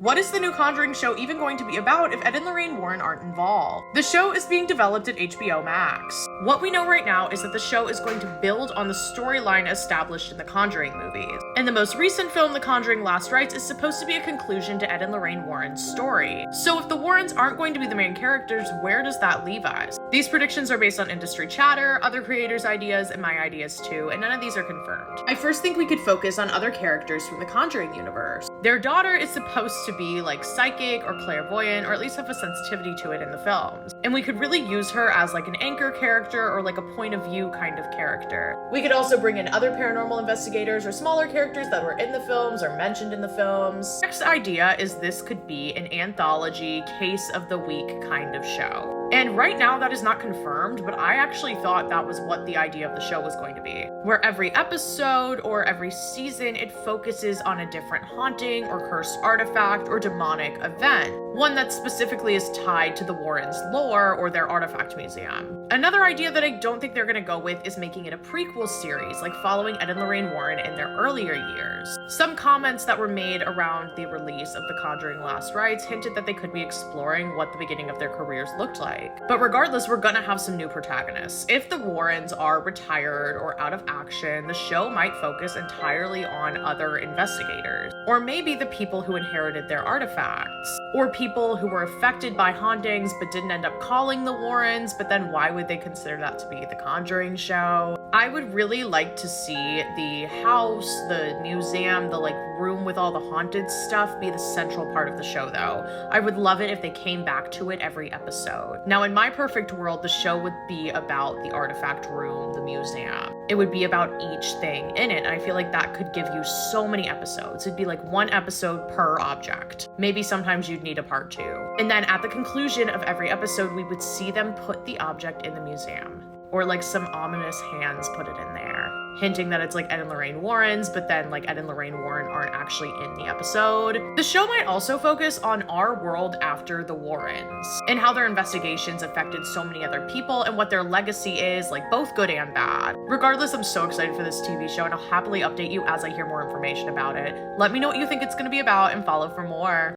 What is the new Conjuring show even going to be about if Ed and Lorraine Warren aren't involved? The show is being developed at HBO Max. What we know right now is that the show is going to build on the storyline established in the Conjuring movies. And the most recent film, The Conjuring Last Rites, is supposed to be a conclusion to Ed and Lorraine Warren's story. So if the Warrens aren't going to be the main characters, where does that leave us? These predictions are based on industry chatter, other creators' ideas, and my ideas too, and none of these are confirmed. I first think we could focus on other characters from the Conjuring universe. Their daughter is supposed to be like psychic or clairvoyant, or at least have a sensitivity to it in the films. And we could really use her as like an anchor character or like a point of view kind of character. We could also bring in other paranormal investigators or smaller characters that were in the films or mentioned in the films. Next idea is this could be an anthology case of the week kind of show. And right now that is not confirmed, but I actually thought that was what the idea of the show was going to be. Where every episode or every season, it focuses on a different haunting or cursed artifact or demonic event. One that specifically is tied to the Warrens' lore or their artifact museum. Another idea that I don't think they're gonna go with is making it a prequel series, like following Ed and Lorraine Warren in their earlier years. Some comments that were made around the release of The Conjuring Last Rites hinted that they could be exploring what the beginning of their careers looked like. But regardless, we're gonna have some new protagonists. If the Warrens are retired or out of action, the show might focus entirely on other investigators. Or maybe the people who inherited their artifacts. Or people who were affected by hauntings but didn't end up calling the Warrens, but then why would they consider that to be the Conjuring show? I would really like to see the house, the museum, the room with all the haunted stuff be the central part of the show though. I would love it if they came back to it every episode. Now in my perfect world, the show would be about the artifact room, the museum. It would be about each thing in it. I feel like that could give you so many episodes. It'd be like one episode per object. Maybe sometimes you'd need a part 2. And then at the conclusion of every episode, we would see them put the object in the museum. Or like some ominous hands put it in there, hinting that it's like Ed and Lorraine Warren's, but then like Ed and Lorraine Warren aren't actually in the episode. The show might also focus on our world after the Warrens and how their investigations affected so many other people and what their legacy is, like both good and bad. Regardless, I'm so excited for this TV show and I'll happily update you as I hear more information about it. Let me know what you think it's gonna be about and follow for more.